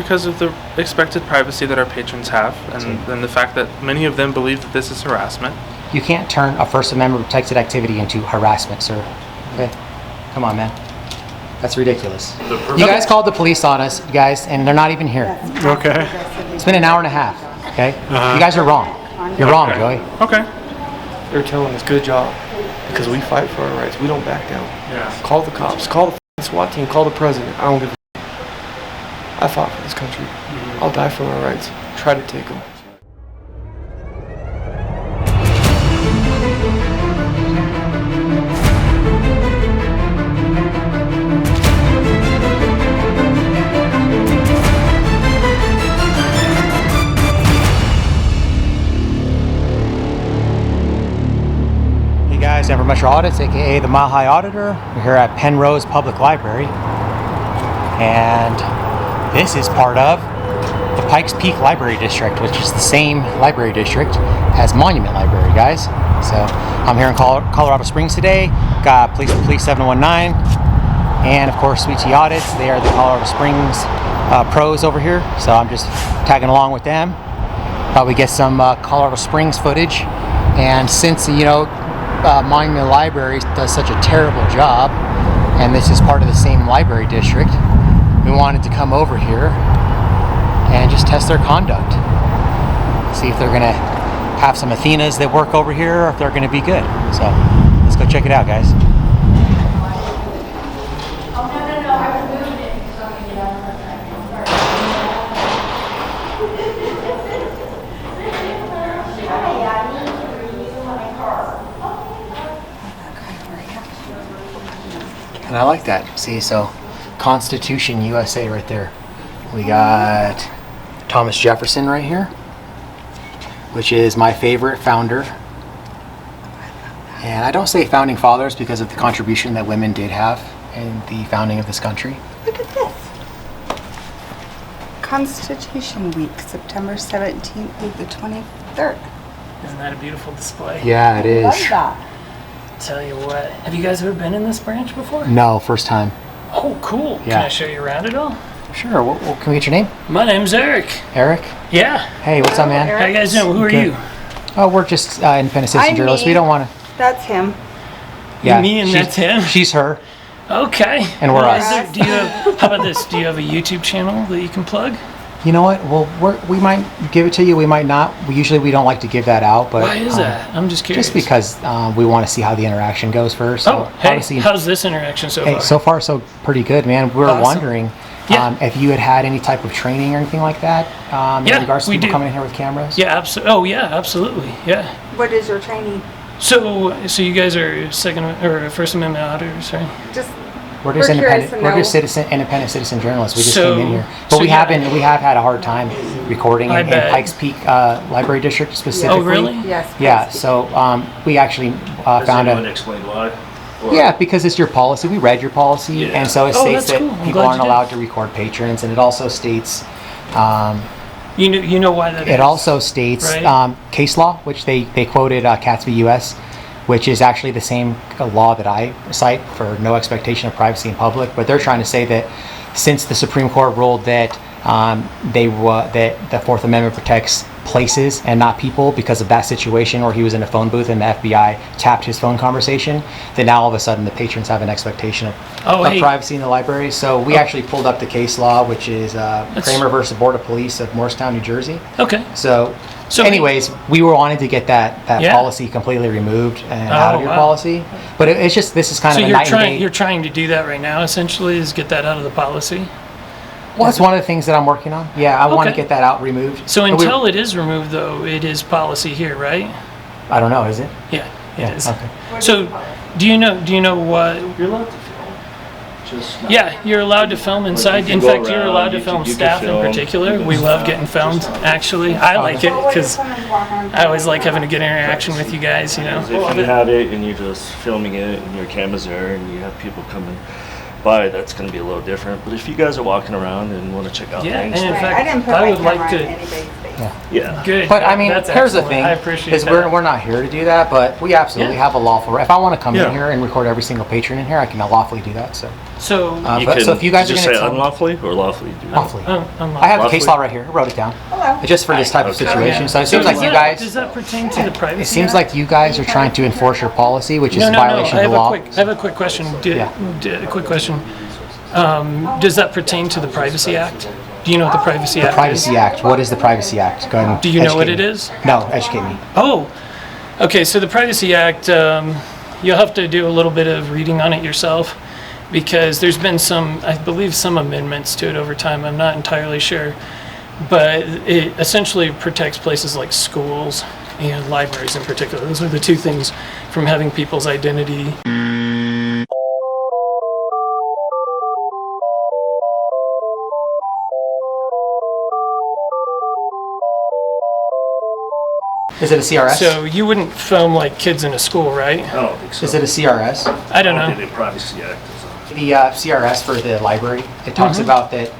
because of the expected privacy that our patrons have, and the fact that many of them believe that this is harassment. You can't turn a First Amendment protected activity into harassment, sir. Okay? Come on, man. That's ridiculous. You guys called the police on us, you guys, and they're not even here. Okay. It's been an hour and a half, okay? You guys are wrong. You're wrong, Joey. Okay. They're telling us good job because we fight for our rights. We don't back down. Yeah. Call the cops. Call the SWAT team. Call the president. I don't give a I fought for this country. I'll die for my rights. Try to take them. Hey guys, I'm from IrishRoverInFlorida, aka the Mile High Auditor. We're here at Penrose Public Library. And this is part of the Pikes Peak Library District, which is the same library district as Monument Library, guys. So I'm here in Colorado Springs today. Got Police 719 and of course T Audits. They are the Colorado Springs pros over here. So I'm just tagging along with them. Probably get some Colorado Springs footage. And since, you know, Monument Library does such a terrible job, and this is part of the same library district, we wanted to come over here and just test their conduct. See if they're gonna have some Athenas that work over here, or if they're gonna be good. So let's go check it out, guys. And I like that. See, so Constitution USA right there. We got Thomas Jefferson right here, which is my favorite founder. And I don't say founding fathers because of the contribution that women did have in the founding of this country. Look at this. Constitution Week, September 17th through the 23rd. Isn't that a beautiful display? Yeah, it is. Love that. Tell you what, have you guys ever been in this branch before? No, first time. Oh, cool. Yeah. Can I show you around it all? Sure. Well, can we get your name? My name's Eric. Eric? Yeah. Hey, what's up, man? How you guys doing? Who are Good. you? Oh, we're just independent citizen I'm journalists. me. We don't want to. That's him. Yeah, Me and that's him? She's her. Okay. And we're Well, us. do you have, how about this? Do you have a YouTube channel that you can plug? You know what? Well, we might give it to you. We might not. We don't like to give that out. But Why is that? I'm just curious. Just because we want to see how the interaction goes first. Oh, So hey, obviously- how's this interaction so Hey, far? so far so pretty good, man. We were Awesome. wondering if you had any type of training or anything like that in Yeah, regards to we people do. coming in here with cameras. Yeah, absolutely. Oh, yeah, absolutely. Yeah. What is your training? So you guys are First Amendment auditors, right? Just We're just We're curious independent. to We're just know. independent citizen journalists. We just So- came in here, but so we yeah. have had a hard time recording I in bet. Pikes Peak Library District specifically. Oh, really? yes. Yeah. please. So we actually Does found anyone a. explain why? Or- Yeah, because it's your policy. We read your policy, Yeah. and so it Oh, states that's that cool. I'm people glad aren't you did. allowed to record patrons, and it also states. You know why that is? It also states Right. case law, which they quoted Katz v. U.S., which is actually the same law that I cite for no expectation of privacy in public. But they're trying to say that since the Supreme Court ruled that that the Fourth Amendment protects places and not people because of that situation where he was in a phone booth and the FBI tapped his phone conversation, then now all of a sudden the patrons have an expectation of hey. privacy in the library. So we actually pulled up the case law, which is Kramer versus Board of Police of Morristown, New Jersey. Okay. So So- anyways, we were wanting to get that Yeah. policy completely removed and out of your wow. policy. But it's just, this is kind So of a you're night and day. you're trying to do that right now, essentially, is get that out of the policy. Well, it's one of the things that I'm working on. Yeah, I want to Okay. get that out, removed. So And we- until it is removed, though, it is policy here, right? I don't know, is it? Yeah, it is. Okay. So, do you know what? You're allowed to film. Just not- Yeah, you're allowed to film inside. you In go fact, you're around, allowed to you film can- you can staff in film, particular. you can We love stop. getting filmed. Actually, I like it because I always like having a good interaction with you guys. You know. If you have it and you're just filming it and your camera's there and you have people coming by, that's going to be a little different. But if you guys are walking around and want to check out Yeah, things, and in Right, fact, I didn't put I my would like camera in to. anybody's face. Yeah. Good. But I mean, That's here's the excellent. thing: I appreciate is that. we're not here to do that, but we absolutely have a lawful right. If I want to come Yeah. in here and record every single patron in here, I can lawfully do that. So, So, so if you guys did are you going say to unlawfully or lawfully? Do that? lawfully, unlawful. I have the case Lawfully? law right here. I wrote it down. Hello. Just for this type of Okay. situation. So it So seems like does you that- guys. Does that pertain to the privacy? It seems Act? like you guys are trying to enforce your policy, which is No, a no, violation no. of the law. I have a quick question. Yeah. A quick question. Does that pertain to the Privacy Act? Do you know what the Privacy Act Privacy is? Act. What is the Privacy Act? Go ahead and Do you know what educate it me. is? No, educate me. Oh, okay. So the Privacy Act, you'll have to do a little bit of reading on it yourself, because there's been I believe some amendments to it over time. I'm not entirely sure, but it essentially protects places like schools and libraries in particular. Those are the two things from having people's identity. Is it a CRS? So you wouldn't film like kids in a school, right? I don't think so. Is it a CRS? I don't I know. think the Privacy Act is on. The CRS for the library, it talks about that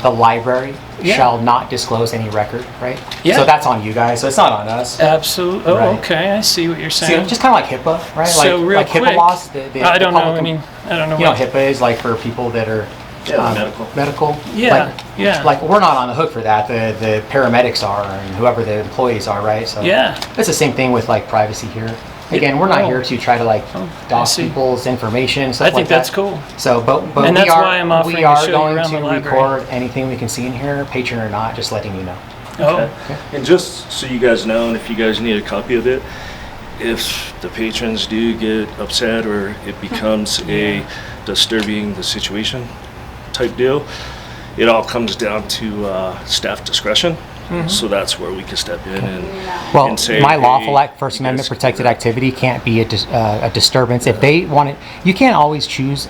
the library Mm-hmm. Yeah. shall not disclose any record, right? Yeah. So that's on you guys, so it's not on us. Absolutely. Oh, Right. okay. I see what you're See, saying. just kind of like HIPAA, right? So real like HIPAA quick, laws. I don't know. public- I mean, I don't know. You know, what- HIPAA is like for people that are Yeah, medical. medical. Yeah, Like, yeah. Like we're not on the hook for that. The paramedics are, and whoever the employees are, right? So Yeah. it's the same thing with like privacy here. Again, we're not Oh. here to try to like I dox see. people's information. Stuff I think like that. that's cool. So, but And we that's are why I'm offering we to are show you going around to the library. record anything we can see in here, patron or not. Just letting you know. Oh, And just so you guys know, and if you guys need a copy of it, if the patrons do get upset or it becomes a disturbing the situation type deal, it all comes down to staff discretion. So that's where we can step in Well, and say, my lawful hey, act, First you Amendment guys- protected activity can't be a disturbance. If they want it, you can't always choose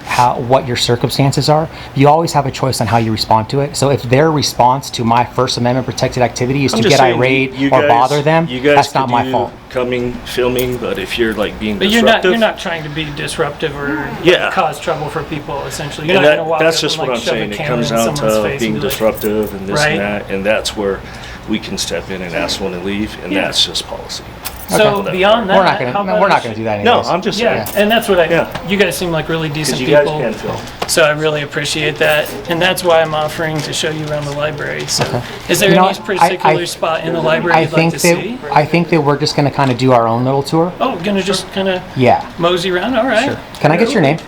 what your circumstances are. You always have a choice on how you respond to it. So if their response to my First Amendment protected activity is I'm to just get saying, irate you or guys- bother them, you guys that's not could my do fault. Coming, filming, but if you're like being but disruptive, you're not trying to be disruptive or Yeah. cause trouble for people. Essentially, you're and not going to walk that's up just and, what like, I'm shove a saying. It camera comes in down someone's to face being and be like, disruptive and this Right. and that, and that's where we can step in and ask one to leave, and Yeah. that's just policy. So Okay. beyond that, We're not gonna. how No, about we're not if- gonna do that No, anyways. I'm just Yeah, saying. and that's what Yeah. you guys seem like really decent Because you guys people. can film. So I really appreciate that, and that's why I'm offering to show you around the library. So, is there You know any what? particular spot in the library I you'd like think to that see? I think that we're just gonna kind of do our own little tour. Oh, gonna just kind of Yeah. mosey around. All right. Sure. Can I get your name?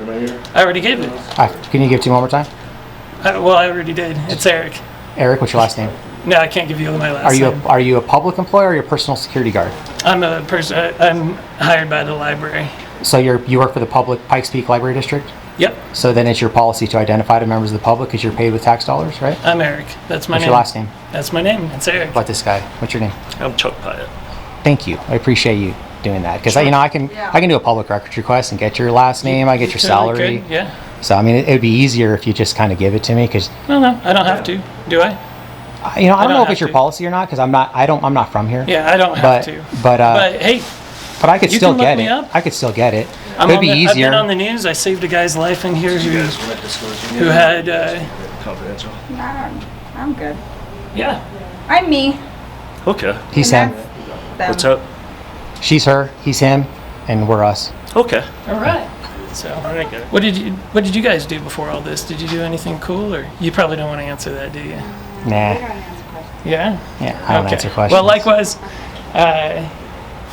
I already gave it. Can you give it to me one more time? Well, I already did. It's Eric. Eric, what's your last name? No, I can't give you my last name. Are you a public employee or your personal security guard? I'm a person. I'm hired by the library. So you work for the public Pikes Peak Library District? Yep. So then it's your policy to identify the members of the public because you're paid with tax dollars, right? I'm Eric. That's my What's name. your last name? That's my name. It's Eric. How about this guy? What's your name? I'm Chuck Pyatt. Thank you. I appreciate you doing that because I can do a public records request and get your last name. I get your Totally salary. good, yeah. So I mean, it would be easier if you just kind of give it to me because No, I don't have to. Do I? I don't know don't if it's your have to. policy or not because I'm not from here. Yeah, I don't have But to. but hey, but I could you still can look get me it. up. I could still get it. I've It'd be been easier. on the news. I saved a guy's life in here You guys want to disclose your who name? had, Confidential. I'm good. yeah. I'm me. Okay. He's and him. that's them. What's up? She's her. He's him, and we're us. Okay. All right. So, what did you guys do before all this? Did you do anything cool, or you probably don't want to answer that, do you? We Nah. don't answer questions. Yeah. Yeah, I don't answer questions. Well, likewise. I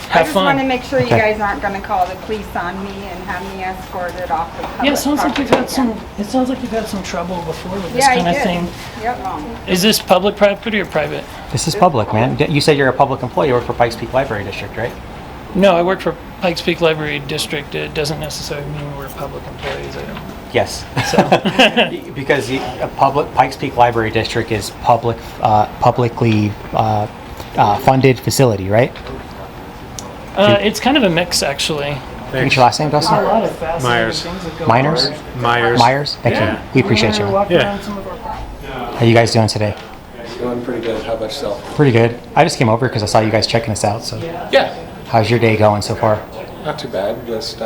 Have just fun. want to make sure you Okay. guys aren't going to call the police on me and have me escorted off the public Yeah, it sounds like you've had property some. again. It sounds like you've had some trouble before with this Yeah, kind I of did. thing. Yep. Is this public property or private? This is public, man. You said you're a public employee. You work for Pikes Peak Library District, right? No, I work for Pikes Peak Library District. It doesn't necessarily mean we're public employees. I don't. Yes. Because Pikes Peak Library District is publicly funded facility, right? It's kind of a mix, actually. What's your last name, Dustin? A lot of fascinating Myers. things that go Miners? on. Myers? Thank you. We appreciate you. Walk Yeah. around some of our- How you guys doing today? Doing pretty good. How about yourself? Pretty good. I just came over because I saw you guys checking us out. So, Yeah, how's your day going so far? not too bad. Just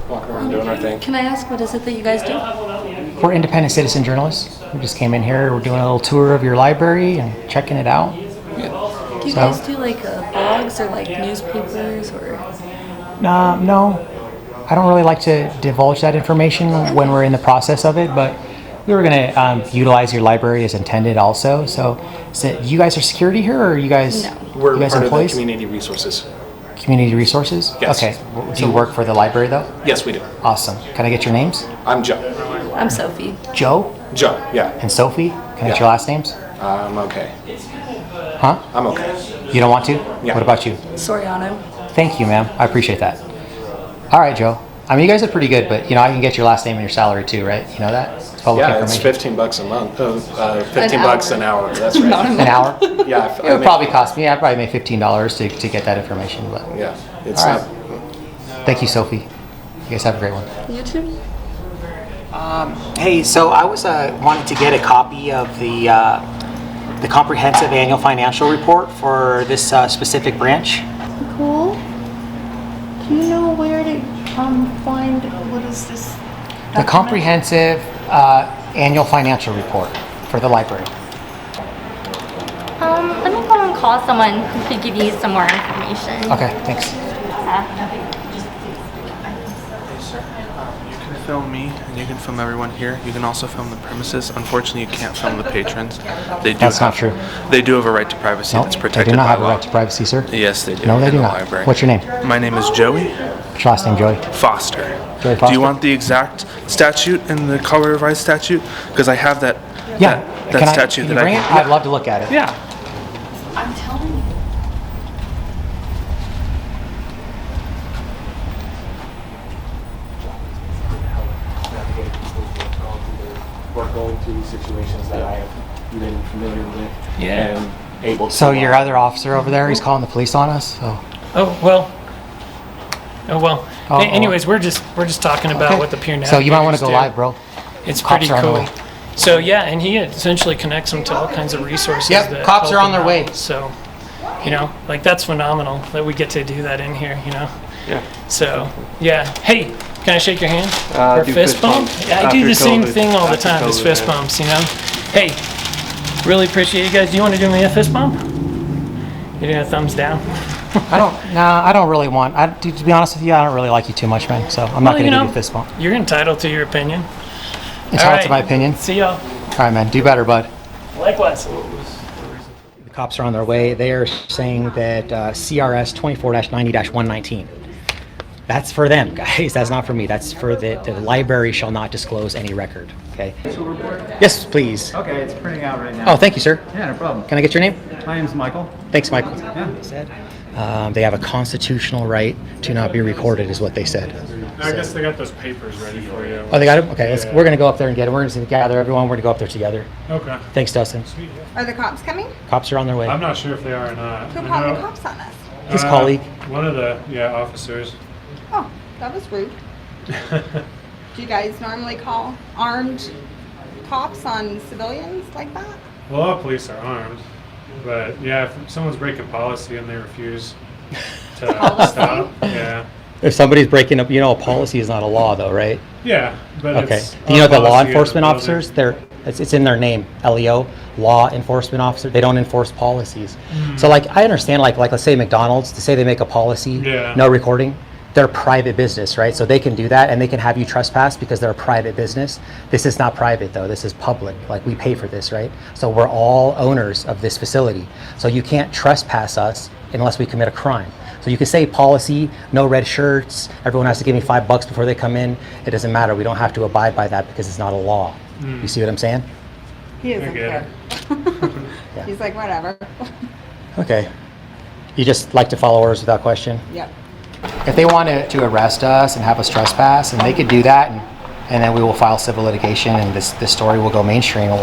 walking around doing our thing. Can I ask, what is it that you guys do? We're independent citizen journalists. We just came in here. We're doing a little tour of your library and checking it out. Yeah, Do you guys do like blogs or like newspapers or? No, I don't really like to divulge that information when we're in the process of it, but we were going to utilize your library as intended also. So you guys are security here, or are you guys, We're you guys part employees? of the community resources. Community resources? Yes. Okay. Do you work for the library though? Yes, we do. Awesome. Can I get your names? I'm Joe. I'm Sophie. Joe Joe, yeah. and Sophie? Can I get Yeah. your last names? I'm okay. Huh? I'm okay. You don't want to? Yeah. What about you? Soriano. Thank you, ma'am. I appreciate that. All right, Joe. I mean, you guys are pretty good, but I can get your last name and your salary too, right? You know that? It's public Yeah, it's information. $15 a month. 15 bucks an hour. That's right. An hour? Yeah, It would probably cost me. I'd probably make $15 to get that information, but Yeah, it's All not. right. Thank you, Sophie. You guys have a great one. You too. Hey, so I was wanting to get a copy of the comprehensive annual financial report for this specific branch. Cool. Do you know where to find, what is this? The comprehensive annual financial report for the library. Let me go and call someone who could give you some more information. Okay, thanks. You can film me, and you can film everyone here. You can also film the premises. Unfortunately, you can't film the patrons. They do That's not have- true. They do have a right to privacy No, that's they protected do not by have a law. right to privacy, sir. Yes, they do. No, they in do the not. library. What's your name? My name is Joey What's your last name, Joey? Foster. Joey Do Foster? you want the exact statute and the color of revised statute? Because I have that. Yeah. That statute can that you I bring can. it? I'd love to look at it. Yeah. I'm telling you. We're going through situations that I have been familiar with Yeah. and able to. So your other officer over there, he's calling the police on us. So. Oh well. Oh, Hey, anyways, we're just talking about Okay. what the peer So you might want navigators to go do. live, bro. It's Cops pretty are on the cool. way. So yeah, and he essentially connects them to all kinds of resources. Yep, that cops help are on them their out. way. So, like that's phenomenal that we get to do that in here. Yeah. So yeah. Hey, can I shake your hand? I Or do fist fist bump? bump Yeah, I do after the same COVID. thing all the After time. Is COVID, fist yeah. bumps. Hey, really appreciate you guys. Do you want to do me a fist bump? You doing a thumbs down? I don't really want. To be honest with you, I don't really like you too much, man. So I'm not Well, going to you give know, you a fist bump. You're entitled to your opinion. Entitled to my opinion. See y'all. All right, man. Do better, bud. Likewise. The cops are on their way. They are saying that CRS 24-90-119. That's for them, guys. That's not for me. That's for the library shall not disclose any record. Okay. Yes, please. Okay, it's printing out right now. Oh, thank you, sir. Yeah, no problem. Can I get your name? My name's Michael. Thanks, Michael. Yeah. They have a constitutional right to not be recorded, is what they said. I guess they got those papers ready for you. Oh, they got it? Okay, Yeah. we're going to go up there and get it. We're going to gather everyone. We're going to go up there together. Okay. Thanks, Dustin. Are the cops coming? Cops are on their way. I'm not sure if they are or not. Who I called know- the cops on us? His colleague. One of the officers. Oh, that was rude. Do you guys normally call armed cops on civilians like that? Well, all police are armed, but yeah, if someone's breaking policy and they refuse to stop, yeah, If somebody's breaking up, a policy is not a law, though, right? yeah. But Okay. it's Do you know our the law policy as a enforcement building. officers? It's in their name, LEO, law enforcement officer. They don't enforce policies. So, I understand, let's say McDonald's, to say they make a policy, Yeah. no recording. They're private business, right? So they can do that, and they can have you trespass because they're a private business. This is not private, though. This is public. We pay for this, right? So we're all owners of this facility. So you can't trespass us unless we commit a crime. So you can say policy, no red shirts, everyone has to give me $5 before they come in. It doesn't matter. We don't have to abide by that because it's not a law. You see what I'm saying? He doesn't get care. He's like, whatever. Okay. You just like to follow orders without question? Yep. If they want to arrest us and have us trespass, and they could do that, and then we will file civil litigation, and this story will go mainstream, and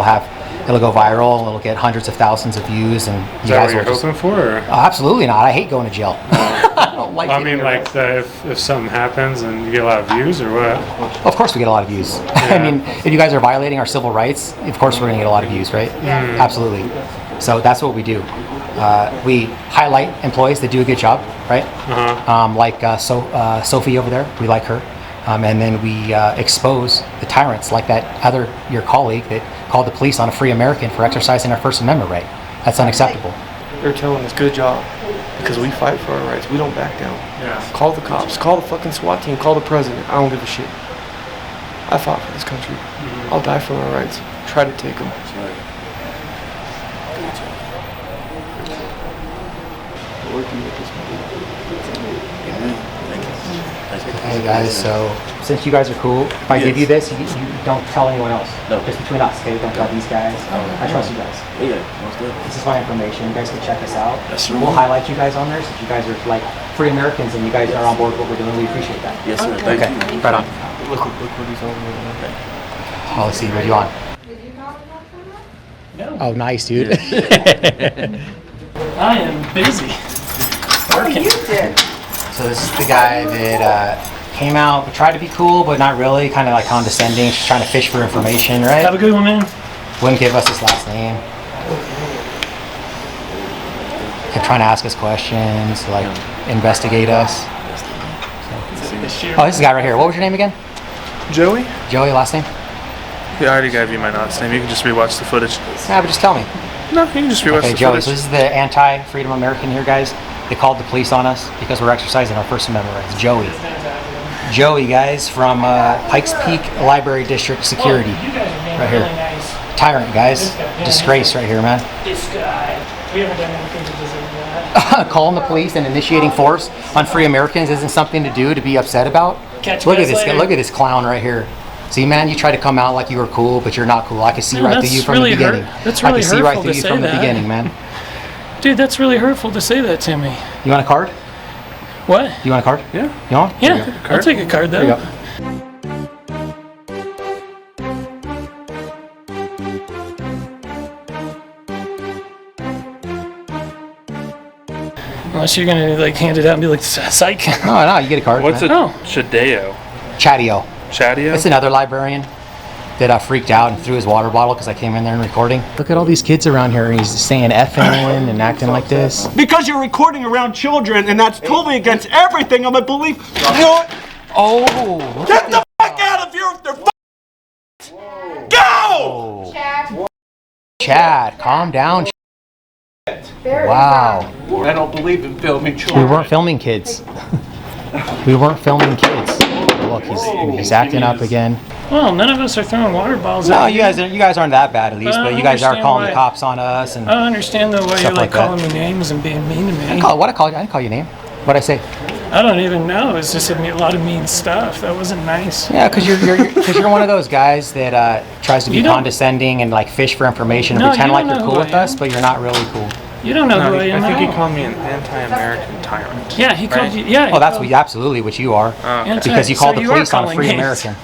it'll go viral, and it'll get hundreds of thousands of views, and Is that what you're hoping for? Or? Absolutely not. I hate going to jail. I don't like I it. mean, if something happens and you get a lot of views, or what? Of course we get a lot of views. I mean, if you guys are violating our civil rights, of course we're going to get a lot of views, right? Yeah. Absolutely. So that's what we do. We highlight employees that do a good job, right? Sophie over there, we like her. And then we expose the tyrants like your colleague that called the police on a free American for exercising our First Amendment right. That's unacceptable. They're telling us good job because we fight for our rights. We don't back down. Yeah. Call the cops. Call the fucking SWAT team. Call the president. I don't give a shit. I fought for this country. I'll die for my rights. Try to take them. Hey guys, so since you guys are cool, if I give you this, you don't tell anyone else. No. Just between us, okay? Don't tell these guys. I trust you guys. Yeah, most good. This is my information. You guys can check us out. Yes, sir. We'll highlight you guys on there since you guys are like free Americans and you guys are on board with what we're doing. We appreciate that. Yes, sir. Thank you. Right on. Look what he's on there. Oh, let's see. What are you on? No. Oh, nice, dude. I am busy. Working. You did. So this is the guy that came out, tried to be cool, but not really, kind of like condescending, just trying to fish for information, right? Have a good one, man. Wouldn't give us his last name. Kept trying to ask us questions, like investigate us. Oh, this is the guy right here. What was your name again? Joey? Joey, last name? Yeah, I already gave you my last name. You can just rewatch the footage. Yeah, but just tell me. No, you can just rewatch Okay, the Joey, footage. so this is the anti-freedom American here, guys. They called the police on us because we're exercising our First Amendment rights. Joey. Joey, guys, from Pikes Peak Library District Security. You guys are being Right really here. nice. Tyrant, guys. Disgrace right here, man. This guy. We haven't done anything to deserve that. Calling the police and initiating force on free Americans isn't something to do to be upset about. Catch you Look at guys this. later. Look at this clown right here. See, man, you try to come out like you were cool, but you're not cool. I can see No, right through that's you from really the beginning. that's I really can see right hurtful through to you say from the that. beginning, man. Dude, that's really hurtful to say that to me. You want a card? What? You want a card? Yeah. You want? Yeah, Here you go. I'll take a card though. There you go. Unless you're gonna like hand it out and be like, psych. No, no, you get a card. What's man. a Oh. Chadeo? Chadeo. Chadeo? It's another librarian that freaked out and threw his water bottle because I came in there and recording. Look at all these kids around here, and he's saying effing and acting like this. Because you're recording around children, and that's totally against everything of my belief. You know what? Oh, Get the fuck out of here! They're Go! Chad, calm down. Wow. I don't believe in filming We children. weren't filming kids. We weren't filming kids. Look, he's acting up again. Well, none of us are throwing water balls No, at you guys aren't that bad at least, I but you guys are understand calling why. the cops on us and I don't understand though why Stuff you're like like that. calling me names and being mean to me. I didn't call your name. What'd I say? I don't even know. It's just a lot of mean stuff. That wasn't nice. Yeah, because you're one of those guys that tries to be You don't- condescending and like fish for information and No, pretend you like don't you're know cool who with I us, but you're not really cool. You don't know No, who I am I think at he all. called me an anti-American tyrant. Yeah, he called right? you. Yeah. Oh, that's absolutely what you are. Okay. Because you So called the you are police on a calling free names. American.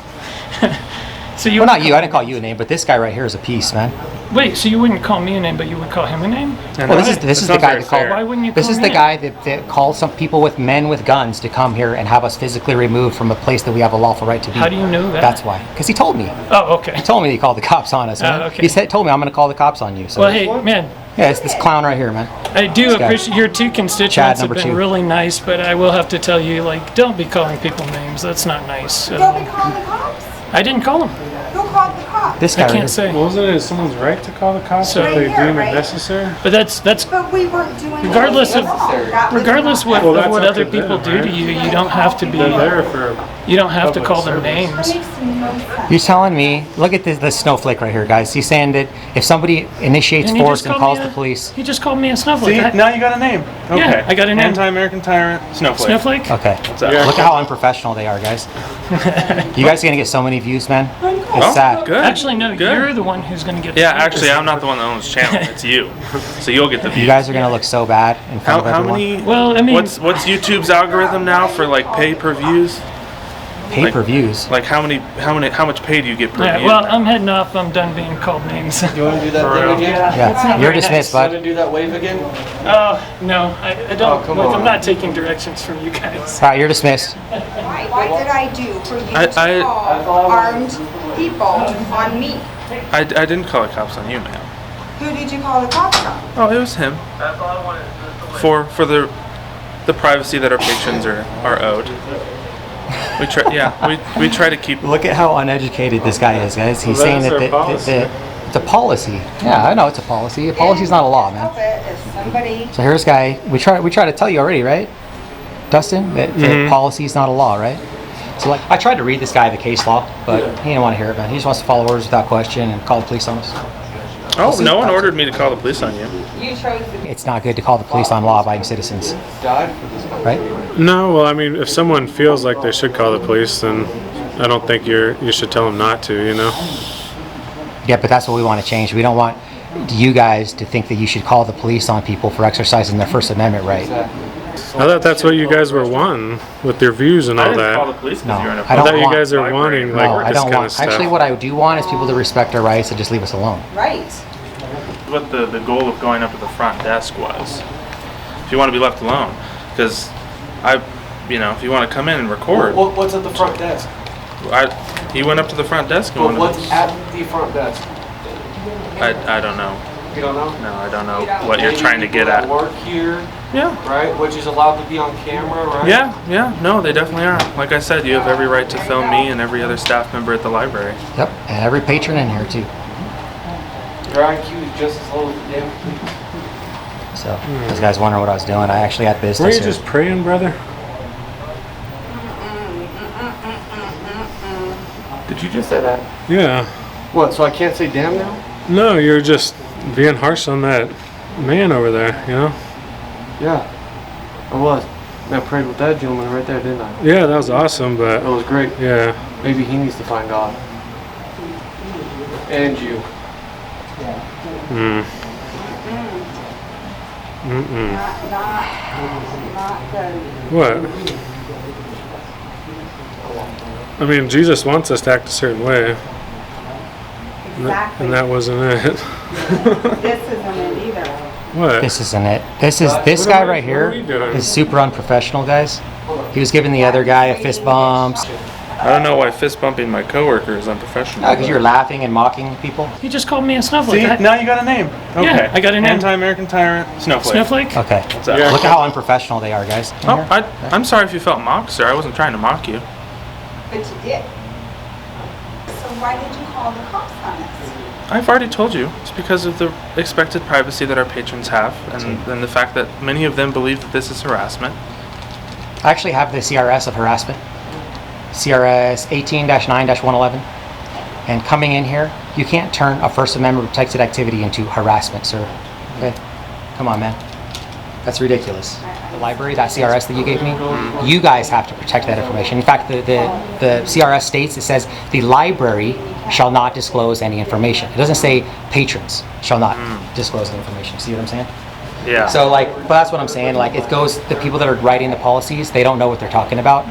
So you Well, wouldn't not you. I call- didn't call you a name, but this guy right here is a piece, man. Wait, so you wouldn't call me a name, but you would call him a name? Well, this is the guy that called. Why wouldn't you This call is me the a- guy that called some people with men with guns to come here and have us physically removed from a place that we have a lawful right to be. How do you know that? That's why. Because he told me. Oh, okay. He told me he called the cops on us, man. okay. He told me I'm going to call the cops on you. So. Well, hey, man, Yeah, it's this clown right here, man. I do This guy. appreciate your two constituents Chad, have number been 2. really nice, but I will have to tell you, like, don't be calling people names. That's not nice. Don't be calling the cops. I didn't call them. Who called the cops? This I guy. can't say. Well, isn't it someone's right to call the cops So- if they Right here, deem it right? necessary? But that's But we weren't doing regardless of anything wrong. That was regardless not what, Well, of that's what up other to people them, do right? to you. You don't have to be. They're there for. You don't have to public call them service. names. That makes no sense. You're telling me, look at this snowflake right here, guys. He's saying that if somebody initiates And he force just and called calls me the police. He just called me a snowflake. See, I- now you got a name. Okay. Yeah, I got a name. Anti-American tyrant, Snowflake. Snowflake? Okay. What's up? Yeah. Look at how unprofessional they are, guys. You guys are gonna get so many views, man. It's Oh, sad. good. Actually, no. Good. You're the one who's going to get. Yeah, the actually, I'm not the one that owns the channel. It's you. So you'll get the views. You guys are gonna look so bad in front of How everyone. many? Well, I mean- what's YouTube's algorithm now for like pay-per-views? Pay-per-views. Like how much pay do you get per Yeah, view? well, I'm heading off. I'm done being called names. You want to do that For thing real? again? It's Yeah, not you're very dismissed, nice. Want to bud. do that wave again? Oh, no, I don't. Oh, come look, on. I'm not taking directions from you guys. All right, you're dismissed. What did I do for you I- to call armed people on me? I didn't call the cops on you, man. Who did you call the cops on? Oh, it was him. For the privacy that our patrons are owed. We try, yeah, we try to keep. Look at how uneducated this guy is, guys. He's Well, saying that's that our policy. It's a policy. Yeah, I know it's a policy. A policy's not a law, man. If somebody, So here's a guy. We try to tell you already, right, Dustin? That policy is not a law, right? So like, I tried to read this guy the case law, but he didn't want to hear it, man. He just wants to follow orders without question and call the police on us. Oh, no one ordered me to call the police on you. you chose to It's not good to call the police on law-abiding citizens, right? No, well, I mean, if someone feels like they should call the police, then I don't think you should tell them not to, you know? Yeah, but that's what we want to change. We don't want you guys to think that you should call the police on people for exercising their First Amendment right. I thought that's what you guys were wanting with your views and all I didn't call the that. police No, because you're in a I I don't thought you want- guys are wanting No, like I this don't kind of want. stuff. Actually, what I do want is people to respect our rights and just leave us alone. right. What the goal of going up to the front desk was. If you want to be left alone, because if you want to come in and record, What's at the front desk? he went up to the front desk and But wanted what's at the front desk? I don't know. You don't know? No, I don't know what you're trying to get at. Work here, Yeah. right? Which is allowed to be on camera, right? Yeah, no, they definitely are. Like I said, you have every right to film me and every other staff member at the library. Yep, and every patron in here too. Your IQ is just as low as the damn police. So, those guys wondering what I was doing. I actually had business Were you here. just praying, brother? Did you just say that? Yeah. What, so I can't say damn now? No, you're just being harsh on that man over there, you know? Yeah, I was. I prayed with that gentleman right there, didn't I? Yeah, that was awesome, That but was great. yeah. Maybe he needs to find God. And you. Mm. Mm-mm. Not good. What? I mean, Jesus wants us to act a certain way. Exactly. And that wasn't it. This isn't it either. What? This isn't it. This guy right here is super unprofessional, guys. He was giving the other guy a fist bump. I don't know why fist bumping my coworker is unprofessional. Because you're laughing and mocking people. He just called me a snowflake. See, now you got a name. Okay. Yeah, I got a name. Anti-American tyrant, Snowflake. Snowflake? Okay. What's up? Look at how unprofessional they are, guys. Oh, I'm sorry if you felt mocked, sir. I wasn't trying to mock you. But you did. So why did you call the cops on us? I've already told you. It's because of the expected privacy that our patrons have, and the fact that many of them believe that this is harassment. I actually have the CRS of harassment. CRS 18-9-111. And coming in here, you can't turn a First Amendment protected activity into harassment, sir. Okay? Come on, man. That's ridiculous. The library, that CRS that you gave me, you guys have to protect that information. In fact, the CRS states, it says the library shall not disclose any information. It doesn't say patrons shall not disclose the information. See what I'm saying? Yeah. So but that's what I'm saying. Like, it goes, the people that are writing the policies, they don't know what they're talking about.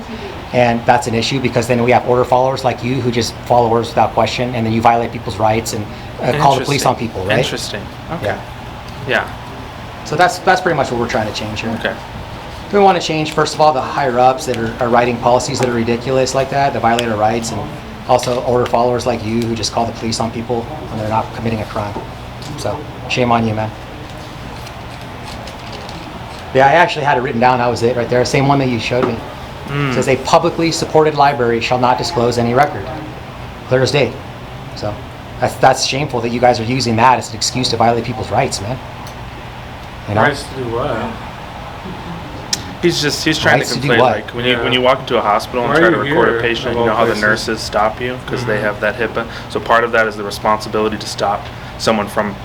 And that's an issue, because then we have order followers like you who just follow orders without question, and then you violate people's rights and call the police on people, right? Interesting. Okay. Yeah. So that's pretty much what we're trying to change here. Okay. We want to change, first of all, the higher ups that are writing policies that are ridiculous like that violate our rights, and also order followers like you who just call the police on people when they're not committing a crime. So shame on you, man. Yeah, I actually had it written down. That was it right there. Same one that you showed me. It says a publicly supported library shall not disclose any record. Clear as day. So that's shameful that you guys are using that as an excuse to violate people's rights, man. You know? Rights to do what? He's trying Rights to to do complain, what? like when you walk into a hospital and Why try are to you record here, a patient, of you know all how the places? nurses stop you because they have that HIPAA. So part of that is the responsibility to stop someone from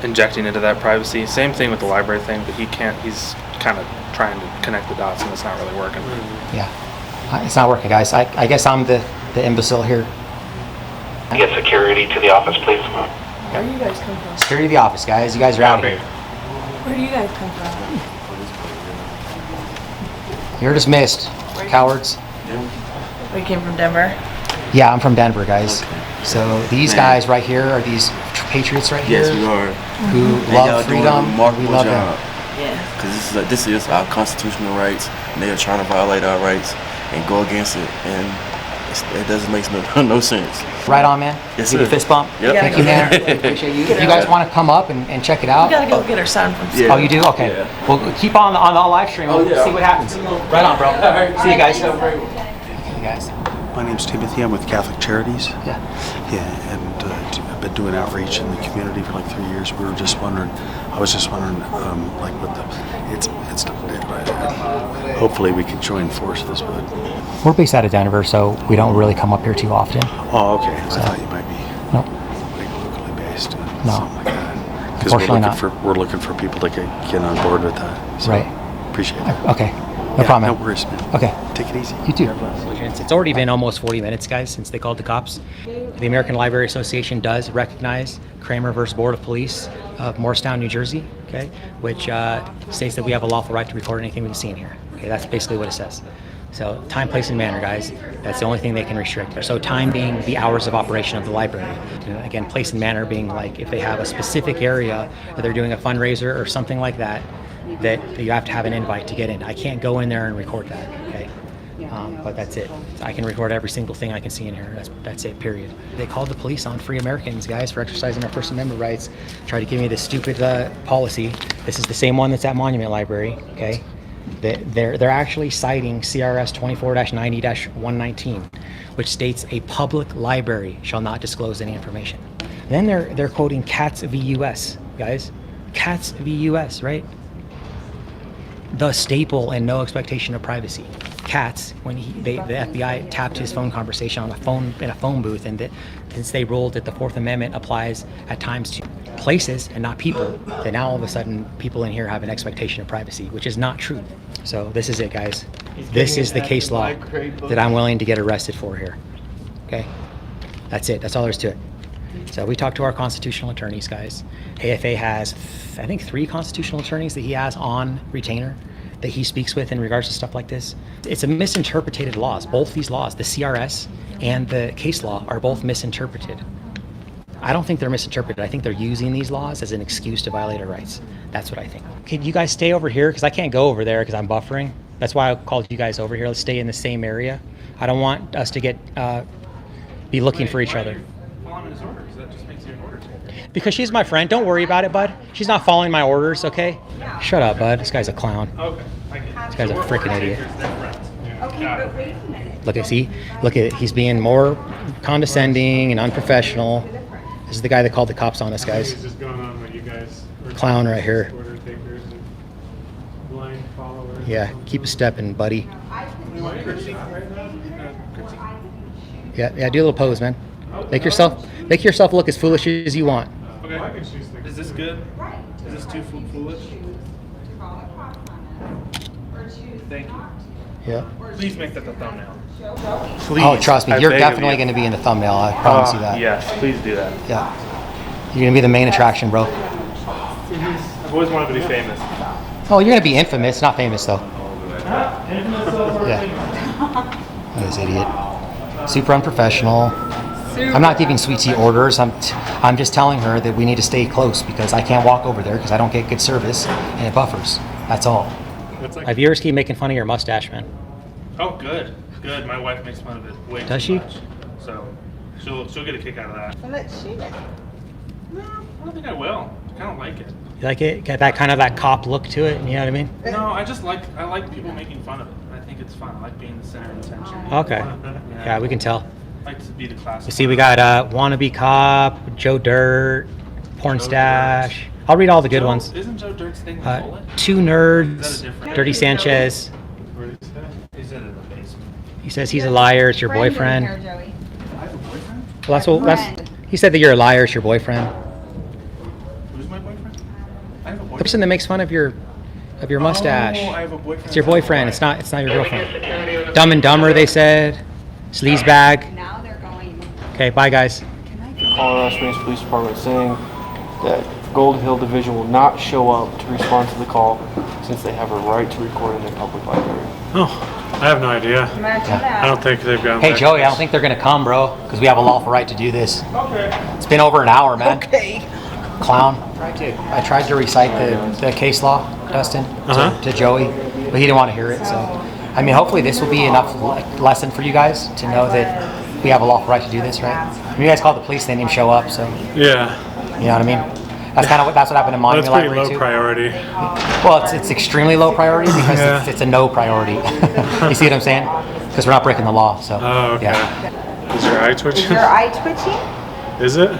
injecting into that privacy. Same thing with the library thing, but he can't. He's kind of trying to connect the dots, and it's not really working. Yeah. It's not working, guys. I guess I'm the imbecile here. Get security to the office, please. Where do you guys come from? Security of the office, guys. You guys are out of here. Where do you guys come from? You're dismissed, cowards. We came from Denver. Yeah, I'm from Denver, guys. So these guys right here are these patriots right here. Yes, we are. Who love freedom. We love them. Yeah. Because this is our constitutional rights, and they are trying to violate our rights and go against it, and it doesn't make no sense. Right on, man. Yes, Give you sir. a fist bump. Yep. Thank you, man. Appreciate you. You guys want to come up and check it out? We gotta go get our son from school. Yeah. Oh, you do? Okay. Yeah. Well, keep on the live stream. We'll see what happens. Right on, bro. See you guys. See you guys. My name's Timothy. I'm with Catholic Charities. Yeah. Yeah, and been doing outreach in the community for like 3 years. I was just wondering, like what hopefully we can join forces. But We're based out of Denver, so we don't really come up here too often. oh, okay. So- I thought you might be Nope. like locally based. No. Something like that. Because Unfortunately not. we're looking for people to get on board with that. So Right. Appreciate it. Okay. No problem, man. No worries, man. Okay. Take it easy. You too. It's already been almost 40 minutes, guys, since they called the cops. The American Library Association does recognize Kramer versus Board of Police of Morristown, New Jersey, okay, which states that we have a lawful right to record anything we see in here. Okay, that's basically what it says. So time, place, and manner, guys. That's the only thing they can restrict. So time being the hours of operation of the library. And again, place and manner being like if they have a specific area that they're doing a fundraiser or something like that, that you have to have an invite to get in. I can't go in there and record that, okay? But that's it. I can record every single thing I can see in here. That's it, period. They called the police on free Americans, guys, for exercising our First Amendment rights. Tried to give me this stupid policy. This is the same one that's at Monument Library, okay? They're actually citing CRS 24-90-119, which states a public library shall not disclose any information. Then they're quoting Katz v. US, guys. Katz v. US, right? The staple and no expectation of privacy. Katz, when the FBI tapped his phone conversation on in a phone booth, and since they ruled that the Fourth Amendment applies at times to places and not people, then now all of a sudden people in here have an expectation of privacy, which is not true. So this is it, guys. This is the case law that I'm willing to get arrested for here. Okay, that's it. That's all there is to it. So we talked to our constitutional attorneys, guys. AFA has, I think, 3 constitutional attorneys that he has on retainer that he speaks with in regards to stuff like this. It's a misinterpreted laws. Both these laws, the CRS and the case law, are both misinterpreted. I don't think they're misinterpreted. I think they're using these laws as an excuse to violate our rights. That's what I think. Can you guys stay over here? Because I can't go over there because I'm buffering. That's why I called you guys over here. Let's stay in the same area. I don't want us to be looking for each other. Because she's my friend. Don't worry about it, bud. She's not following my orders, okay? Shut up, bud. This guy's a clown. Okay, I get it. This guy's a freaking idiot. Okay, but wait a minute. Look at it. He's being more condescending and unprofessional. This is the guy that called the cops on us, guys. It's just going on what you guys are Clown right here. order takers and blind followers. Yeah, keep a stepping, buddy. Yeah, do a little pose, man. Make yourself look as foolish as you want. Okay. Is this good? Is this too foolish? Thank you. Yeah. Please make that the thumbnail. Please. Oh, trust me, I you're beg of definitely you. going to be in the thumbnail. I promise you that. Yes, please do that. Yeah. You're going to be the main attraction, bro. I've always wanted to be famous. Oh, you're going to be infamous, not famous though. Yeah. Look at this idiot. Super unprofessional. I'm not giving sweet tea orders. I'm just telling her that we need to stay close because I can't walk over there because I don't get good service and it buffers. That's all. My viewers keep making fun of your mustache, man. Oh, good. Good. My wife makes fun of it way Does too she? much. So she'll get a kick out of that. Well, let's shoot it. No, I don't think I will. I kind of like it. You like it? Got that kind of that cop look to it, you know what I mean? No, I like people making fun of it. I think it's fun. I like being the center of attention. Okay. Yeah, we can tell. I like to be the class. You see, we got Wannabe Cop, Joe Dirt, Porn Stash. I'll read all the good ones. Isn't Joe Dirt's thing the bullet? Two Is that a Nerds, different- Dirty Sanchez. Where is that? He's in the basement. He says he's a liar, it's your Friend in boyfriend. here, Joey. I have a boyfriend? Well, he said that you're a liar, it's your boyfriend. Who's my boyfriend? I have a The boyfriend. person that makes fun of your mustache. Oh, I have a boyfriend. It's your boyfriend, it's not your girlfriend. Dumb and Dumber, they said. Sleazebag. Now they're going. Okay, bye guys. Colorado Springs Police Department saying that Gold Hill Division will not show up to respond to the call since they have a right to record in their public library. Oh, I have no idea. Imagine that. I don't think they've gone Hey back Joey, to I don't think they're gonna come, bro, because we have a lawful right to do this. Okay. It's been over an hour, man. Okay. Clown. I tried to recite the case law, Dustin, to Joey, but he didn't want to hear it. So, I mean, hopefully this will be enough lesson for you guys to know that we have a lawful right to do this, right? When you guys call the police, they didn't even show up, so Yeah. you know what I mean. That's kind of what happened in Monument That's pretty Library low too. priority. Well, it's extremely low priority because Yeah. it's a no priority. You see what I'm saying? Because we're not breaking the law. So. Oh, okay. Yeah. Is your eye Is twitching? your eye twitching? Is it?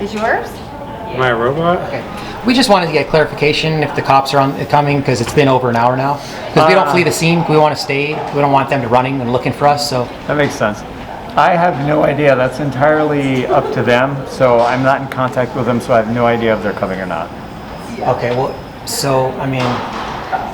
is yours? Am I a robot? Okay. We just wanted to get clarification if the cops are coming, because it's been over an hour now. Because we don't flee the scene, we want to stay. We don't want them to running and looking for us. So That makes sense. I have no idea. That's entirely up to them. So I'm not in contact with them, so I have no idea if they're coming or not. okay, well, so I mean,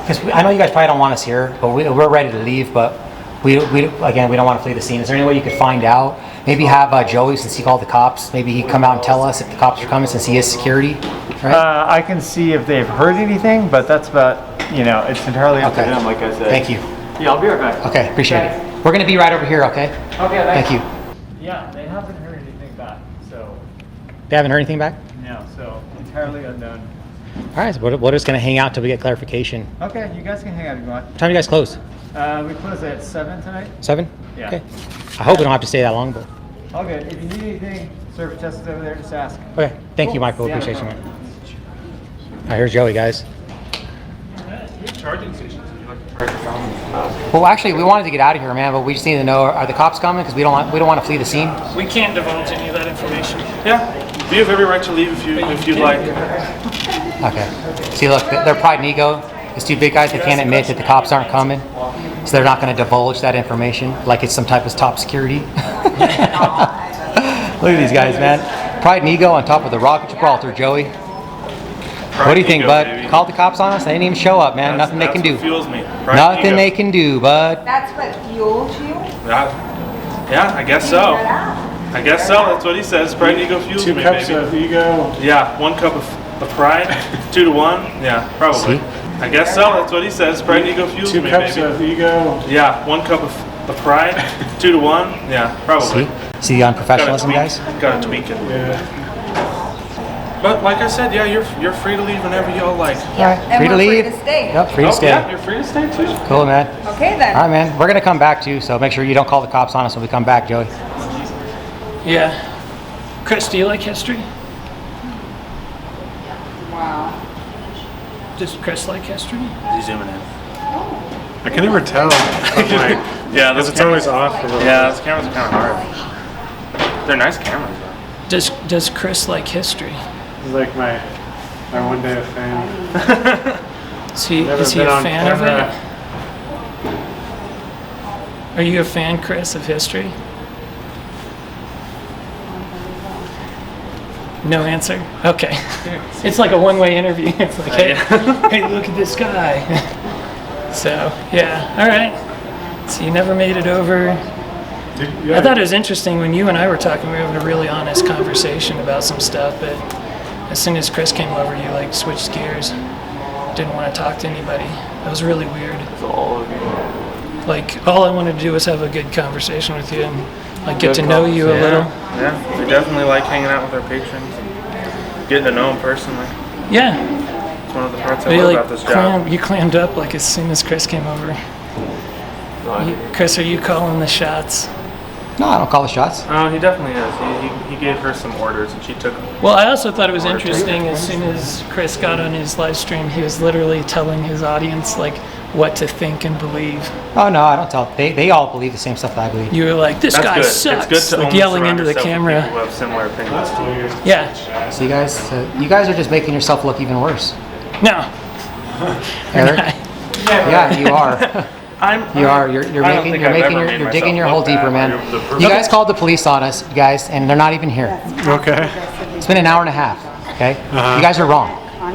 because I know you guys probably don't want us here, but we're ready to leave. But we again, we don't want to flee the scene. Is there any way you could find out? Maybe have Joey, since he called the cops. Maybe he'd come out and tell us if the cops are coming, since he is security. Right? I can see if they've heard anything, but that's about, it's entirely up to them, like I said. Thank you. Yeah, I'll be right back. Okay, appreciate it. We're going to be right over here, okay? Okay, Thank you. Yeah, they haven't heard anything back, so. They haven't heard anything back? No, so entirely unknown. All right, so we're just going to hang out till we get clarification. Okay, you guys can hang out if you want. What time do you guys close? We close at 7 tonight. 7? Yeah. Okay. I hope we don't have to stay that long, but. All good. If you need anything, service desk is over there. Just ask. Okay. Thank you, Michael. Yeah, Appreciate no you, man. All right, here's Joey, guys. Charging stations. Well, actually, we wanted to get out of here, man, but we just need to know: are the cops coming? Because we don't want to flee the scene. We can't divulge any of that information. Yeah, you have every right to leave if you'd like. Okay. See, look, their pride and ego. These two big guys, they can't admit that the cops aren't coming, so they're not going to divulge that information like it's some type of top security. Look at these guys, man. Pride and ego on top of the Rock of Gibraltar, Joey. What do you think, bud? Baby. Called the cops on us? They didn't even show up, man. Nothing they can do. That's what fuels me. Pride Nothing and they ego. can do, bud. That's what fuels you? Yeah, I guess so. I guess so. That's what he says. Pride and ego fuels me, 2 cups baby. of ego. Yeah, 1 cup of pride, 2 to 1. Yeah, probably. See? I guess so. That's what he says. Pride and ego fuels 2 me, cups baby. of ego. Yeah, 1 cup of pride, 2 to 1. Yeah, probably. See the unprofessionalism, guys? Gotta tweak it. Yeah. But like I said, yeah, you're free to leave whenever y'all like. All right, And free to we're free leave. to stay. Yep, free to stay. Yeah, you're free to stay too. Cool, man. Okay then. All right, man. We're gonna come back too, so make sure you don't call the cops on us when we come back, Joey. Yeah. Chris, do you like history? Wow. Does Chris like history? He's zooming in. I can never tell. I'm like, Yeah, because it's always off a little Yeah, bit. those cameras are kind of hard. They're nice cameras though. Does Chris like history? He's like my one day of fame. Is he Never a been on fan of camera. it? Are you a fan, Chris, of history? No answer? Okay. It's like a one-way interview. It's like, hey, hey, look at this guy. So, yeah, all right. So you never made it over. I thought it was interesting when you and I were talking, we were having a really honest conversation about some stuff, but as soon as Chris came over, you like switched gears. Didn't want to talk to anybody. That was really weird. Like, all I wanted to do was have a good conversation with you and like get to know you a little. Yeah, we definitely like hanging out with our patrons and getting to know them personally. Yeah. It's one of the parts I But you, love like, about this job. you clammed up like as soon as Chris came over. Chris, are you calling the shots? No, I don't call the shots. Oh, he definitely is. He gave her some orders and she took them. Well, I also thought it was interesting as soon as Chris got on his live stream, he was literally telling his audience like what to think and believe. Oh no, I don't tell. They all believe the same stuff that I believe. You were like, this That's guy good. sucks, It's good to like only yelling surround into the yourself with camera. people who have similar opinions to you. Yeah. See, guys, you guys are just making yourself look even worse. No. Eric? Yeah, you are. You're I don't think I've ever made digging your myself hole look deeper, bad. man. You guys called the police on us, you guys, and they're not even here. Okay. It's been an hour and a half. Okay. You guys are wrong.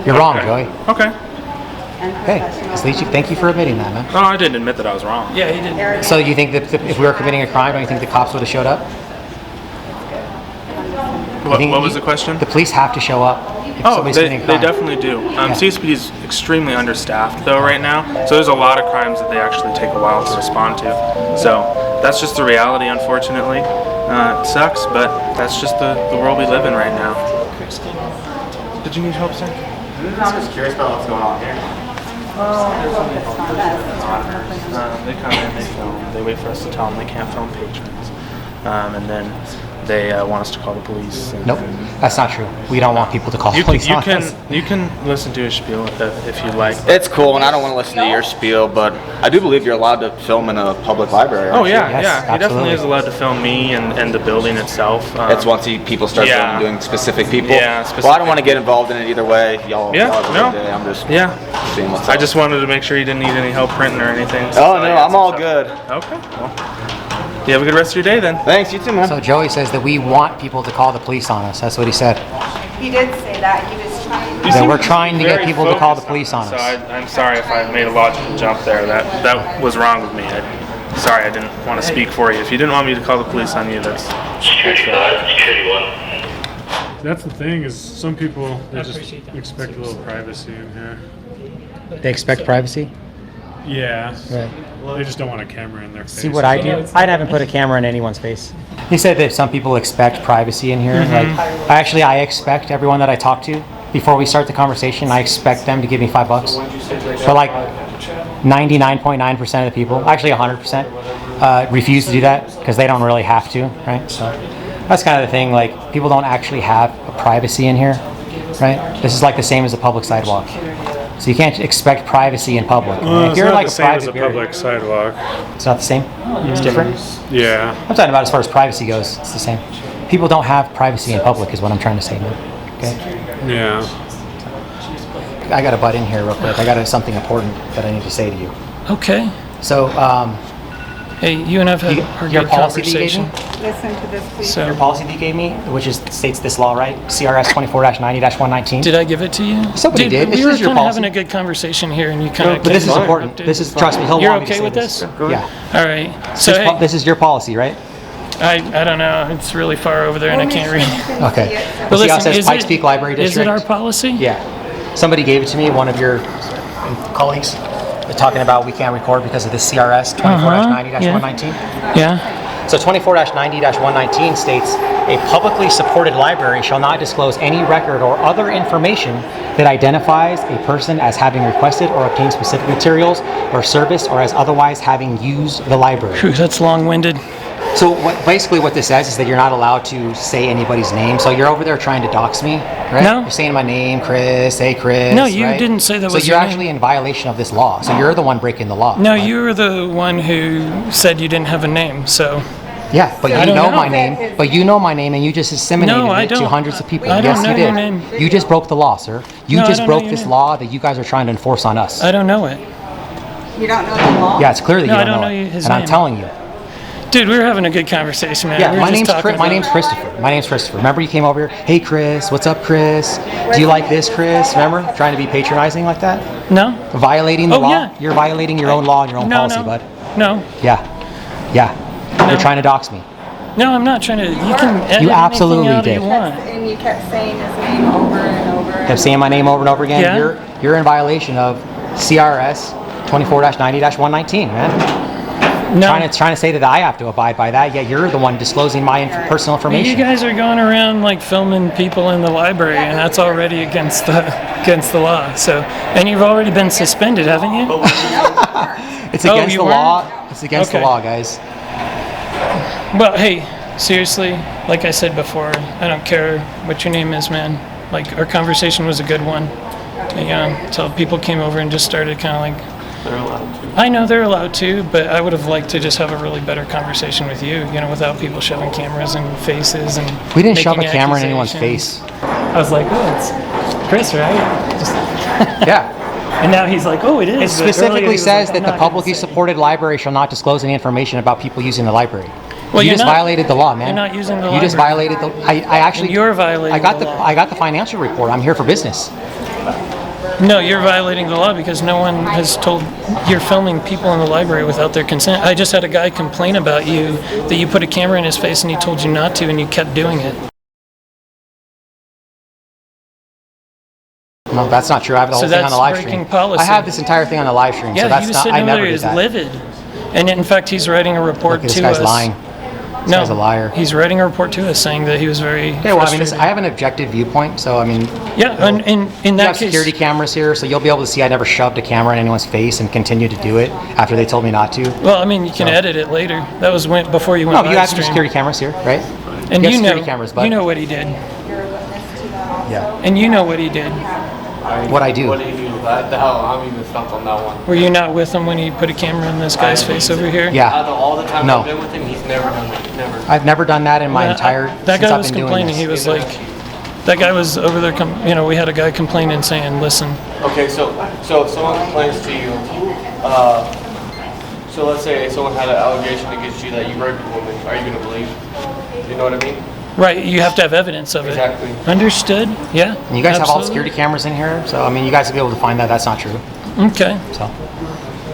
You're wrong, Joey. Okay. Okay. At least thank you for admitting that, man. No, I didn't admit that I was wrong. Yeah, he didn't. So you think that if we were committing a crime, don't you think the cops would have showed up? What was the question? The police have to show up. If Oh, somebody's they committing a crime. definitely do. CSPD is extremely understaffed though right now, so there's a lot of crimes that they actually take a while to respond to. So that's just the reality, unfortunately. It sucks, but that's just the world we live in right now. Did you need help, sir? I'm just curious about what's going on here. They come in, they film, they wait for us to tell them they can't film patrons. And then they want us to call the police. Nope, that's not true. We don't want people to call the police on us. You can listen to his spiel if you like. It's cool, and I don't want to listen to your spiel, but I do believe you're allowed to film in a public library. Oh yeah, Yes, yeah. He definitely absolutely. is allowed to film me and the building itself. It's once people start yeah. doing specific people. Yeah, Well, I don't want to get involved in it either way. Y'all Yeah, have a no. good day. I'm just seeing what's I up. just wanted to make sure you didn't need any help printing or anything. Oh no, I'm all good. Okay. Well, you have a good rest of your day then. Thanks, you too, man. So Joey says that we want people to call the police on us. That's what he said. He did say that. He was trying to. That we're trying to get Very people to call the focused police on So us. I'm sorry if I made a logical jump there. That was wrong with me. Sorry, I didn't want to speak for you. If you didn't want me to call the police on you, that's Security one. That's the thing is some people they just expect a little privacy in here. They expect privacy? Yeah. Right. They just don't want a camera in their face. See what I do? I haven't put a camera in anyone's face. He said that some people expect privacy in here. Like, I expect everyone that I talk to before we start the conversation, I expect them to give me $5. But like 99.9% of the people, actually 100%, refuse to do that because they don't really have to, right? So that's kind of the thing. Like, people don't actually have a privacy in here, right? This is like the same as a public sidewalk. So you can't expect privacy in public. Well, if you're it's not like the a same as private a public sidewalk. it's not the same? It's different? Yeah. I'm talking about as far as privacy goes, it's the same. People don't have privacy in public is what I'm trying to say, man. Okay? Yeah. I got to butt in here real quick. I got something important that I need to say to you. Okay. So, hey, you and I've had our your good policy that you gave conversation. me? Listen to this, please. So, Your policy that you gave me, which states this law, right? CRS 24-90-119. did I give it to you? Somebody did. This We were is your kind of policy. having a good conversation here, and you kind of. But this is important. This is, trust me, he'll You're want me to okay say with this? Yeah. All right. So hey, This is your policy, right? I don't know. It's really far over there, and I can't read. Okay. But See how it listen, says is Pikes it- Peak Library Is District? it our policy? Yeah. Somebody gave it to me, one of your colleagues, talking about we can't record because of this CRS 24-90-119. Yeah. So 24-90-119 states, a publicly supported library shall not disclose any record or other information that identifies a person as having requested or obtained specific materials or service or as otherwise having used the library. Phew, that's long-winded. So basically what this says is that you're not allowed to say anybody's name. So you're over there trying to dox me, right? No. You're saying my name, Chris, hey Chris. No, you right? didn't say that so was you're your actually in violation of this law. So you're the one breaking the law. No, right? you were the one who said you didn't have a name, so. Yeah, but I you don't know know. my name. But you know my name, and you just disseminated No, I it to don't. hundreds of people. I don't Yes, know you your did. name. You just broke the law, sir. You No, I just don't know broke your this name. law that you guys are trying to enforce on us. I don't know it. You don't know the law? Yeah, it's clear that No, you I don't don't know know it. his And I'm name. telling you. Dude, we were having a good conversation, man. Yeah, We were my just name's talking my about- name's Christopher. My name's Christopher. Remember you came over here? Hey Chris, what's up Chris? Do you like this Chris? Remember? Trying to be patronizing like that? No. Violating the Oh, law? yeah. You're violating your own law and your own No, policy, no. bud. No. Yeah. Yeah. No. You're trying to dox me. No, I'm not trying to. You can edit You absolutely anything out did. you want. And you kept saying his name over and over. Kept saying my name over and over again. Yeah. You're in violation of CRS 24-90-119, man. No. Trying to say that I have to abide by that, yet you're the one disclosing my personal You information. guys are going around like filming people in the library, and that's already against the law. So, and you've already been suspended, haven't you? It's against you the weren't? law. It's against the Okay. law, guys. Well, hey, seriously, like I said before, I don't care what your name is, man. Like, our conversation was a good one. Until people came over and just started kind of like. They're allowed to. I know they're allowed to, but I would have liked to just have a really better conversation with you, without people shoving cameras in faces and. We didn't shove a making camera in anyone's accusations. face. I was like, oh, it's Chris, right? Just Yeah. And now he's like, oh, it is. It but earlier he specifically was says like, that I'm the not gonna publicly say. supported library shall not disclose any information about people using the library. Well, you you're just not- violated the law, man. you're not using the You just library. violated the. I actually. And you're violating I got the the. law. I got the financial report. I'm here for business. No, you're violating the law because no one has told you're filming people in the library without their consent. I just had a guy complain about you that you put a camera in his face and he told you not to and you kept doing it. No, that's not true. I have the So whole thing on that's the live breaking stream. policy. I have this entire thing on the live stream. Yeah, so that's he was not. sitting I over never there, did he's that. livid. And in fact, he's writing a report Look, this to guy's us. lying. This No, guy's a liar. he's writing a report to us saying that he was very Okay, well, I mean, frustrated. I have an objective viewpoint, so I mean. Yeah, and in You that have case, security cameras here, so you'll be able to see I never shoved a camera in anyone's face and continued to do it after they told me not to. well, I mean, you can edit it later. That was before you went No, but you live have some stream. security cameras here, right? And You you have know, security cameras, bud. you know what he did. Yeah. And you know what he did. What I do. What do you do? The hell, I'm even stumped on that one. Were you not with him when he put a camera in this guy's face over here? Yeah. Out of all the time No. I've been with him, he's never done that. Never. I've never done that in my Well, entire. That since guy I've was been doing complaining. this. He was like, that guy was over there. We had a guy complaining, saying, "Listen." Okay, so if someone complains to you, so let's say someone had an allegation against you that you raped a woman, are you going to believe? You know what I mean? Right. You have to have evidence of it. Exactly. Understood? Yeah. And you guys have all the absolutely. security cameras in here, so I mean, you guys will be able to find that that's not true. Okay. So.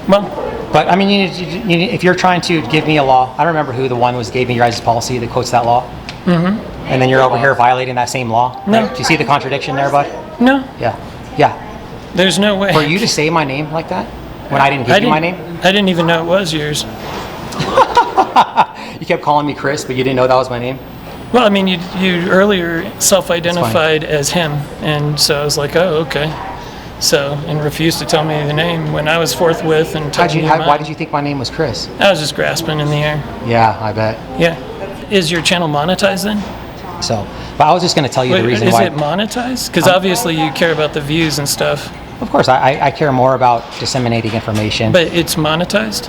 Well. But I mean, if you're trying to give me a law, I don't remember who the one was gave me your guys' policy that quotes that law. Mm-hmm. And then you're over here violating that same law. No. Right? Do you see the contradiction there, bud? No. Yeah. Yeah. There's no way. For you to say my name like that when I didn't give you my name? I didn't even know it was yours. You kept calling me Chris, but you didn't know that was my name? Well, I mean, you earlier self-identified as him, and so I was like, oh, okay. So, and refused to tell me the name when I was forthwith and told me Why did you think my name was Chris? I was just grasping in the air. Yeah, I bet. Yeah. Is your channel monetized then? So, but I was just going to tell you the reason why. Is it monetized? Because obviously you care about the views and stuff. Of course, I care more about disseminating information. But it's monetized?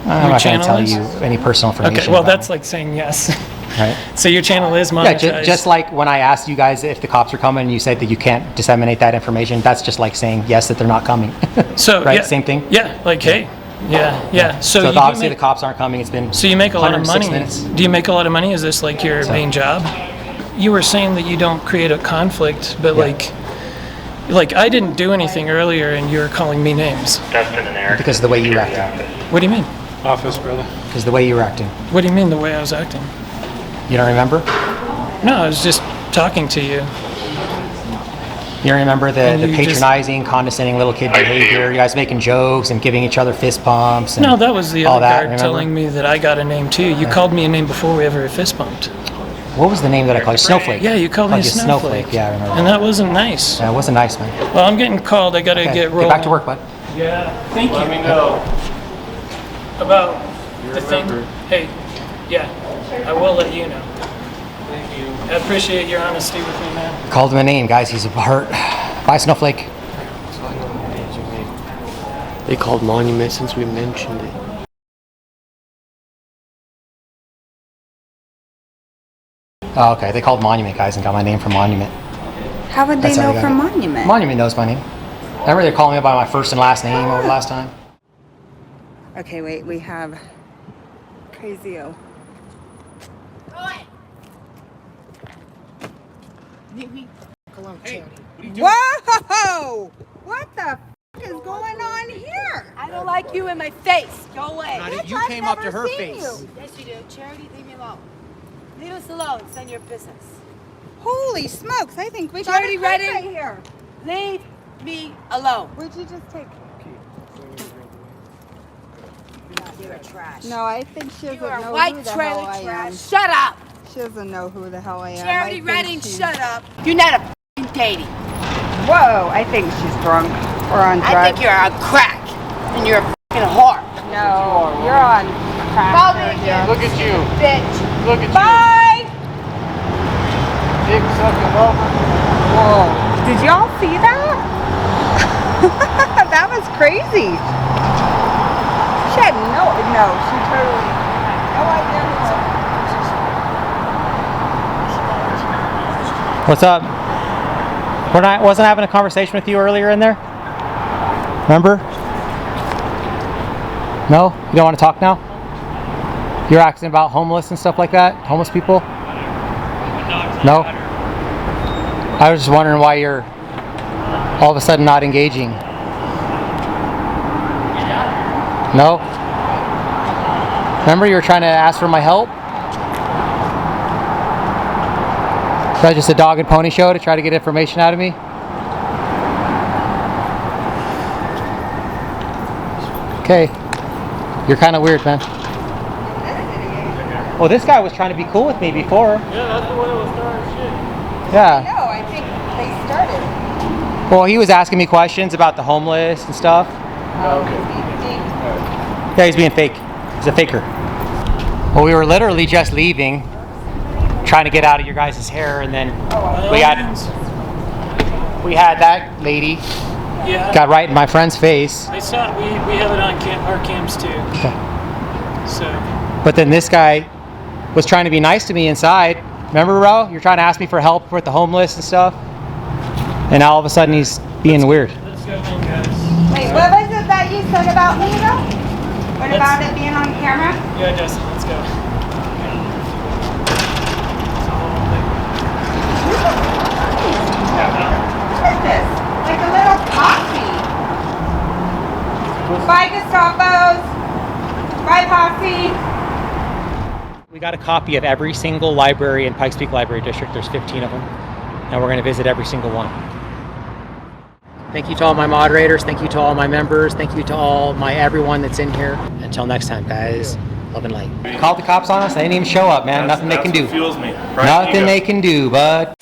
I'm not going to tell you any personal information. Okay, well, that's like saying yes. Right. So your channel is monetized? Yeah, just like when I asked you guys if the cops are coming and you said that you can't disseminate that information, that's just like saying yes, that they're not coming. So, right, yeah, same thing? Yeah, like, hey, yeah. So you obviously the cops aren't coming. It's been So you make a lot of money. minutes. Do you make a lot of money? Is this like your main job? You were saying that you don't create a conflict, but like I didn't do anything earlier and you're calling me names. That's been an error. Because of the way you were acting. What do you mean? Office, brother. Because the way you were acting. What do you mean the way I was acting? You don't remember? No, I was just talking to you. You don't remember the And you just- patronizing, condescending little kid behavior? You guys making jokes and giving each other fist bumps? And No, that was the all other that, guard remember? telling me that I got a name too. You called me a name before we ever fist bumped. What was the name that I called you? Snowflake. Yeah, you called me a you snowflake. Yeah, I remember. And that wasn't nice. Yeah, it wasn't nice, man. Well, I'm getting called. I gotta Okay, get rolling. Get back to work, bud. Yeah, thank you. Let me know. About the thing. Hey, yeah, I will let you know. Thank you. I appreciate your honesty with me, man. Called him a name, guys. He's a hurt. Bye, Snowflake. They called Monument since we mentioned it. Oh, okay. They called Monument, guys, and got my name from Monument. How would they That's how know got from it. Monument? Monument knows my name. Remember they calling me by my first and last name over the last time? Okay, wait, we have Crazy-O. Whoa! What the f is going on here? I don't like you in my face. Go away. Honey, you came up to her face. Yes, you do. Charity, leave me alone. Leave us alone. It's none of your business. Holy smokes, I think we got Charity it right Redding. here. Leave me alone. Where'd you just take? You're trash. No, I think she doesn't You are know white who the trailer hell I am. trash. Shut up. She doesn't know who the hell I am. Charity I think Redding, she's- shut up. You're not a f***ing dating. Whoa, I think she's drunk or on drugs. I think you're on crack. And you're a f***ing whore. No, you're on crack. Call me again. Look at you. Bitch. Look at Bye! you. Dick sucking lover. Whoa. Did y'all see that? That was crazy. She had she totally had no idea who. What's up? Wasn't having a conversation with you earlier in there? Remember? No? You don't want to talk now? You're asking about homeless and stuff like that? Homeless people? No? I was just wondering why you're all of a sudden not engaging. No? Remember you were trying to ask for my help? Is that just a dog and pony show to try to get information out of me? Okay. You're kind of weird, man. Well, this guy was trying to be cool with me before. Yeah, that's the one that was starting shit. Yeah. No, I think they started. Well, he was asking me questions about the homeless and stuff. Yeah, he's being fake. He's a faker. Well, we were literally just leaving, trying to get out of your guys' hair, and then we had that lady Yeah. got right in my friend's face. I saw it. We have it on our cams too. Okay. So. But then this guy was trying to be nice to me inside. Remember, Ro? You're trying to ask me for help with the homeless and stuff. And now all of a sudden he's being weird. Let's go in, guys. Wait, what was it that you said about me though? What about it being on camera? Yeah, Justin, let's go. Look at this, like a little posse. Bye Gestapos, bye posse. We got a copy of every single library in Pikes Peak Library District. There's 15 of them. And we're going to visit every single one. Thank you to all my moderators. Thank you to all my members. Thank you to all everyone that's in here. Until next time, guys. Love and light. Called the cops on us. They didn't even show up, man. Nothing they can do. Fuels me. Nothing they can do, bud.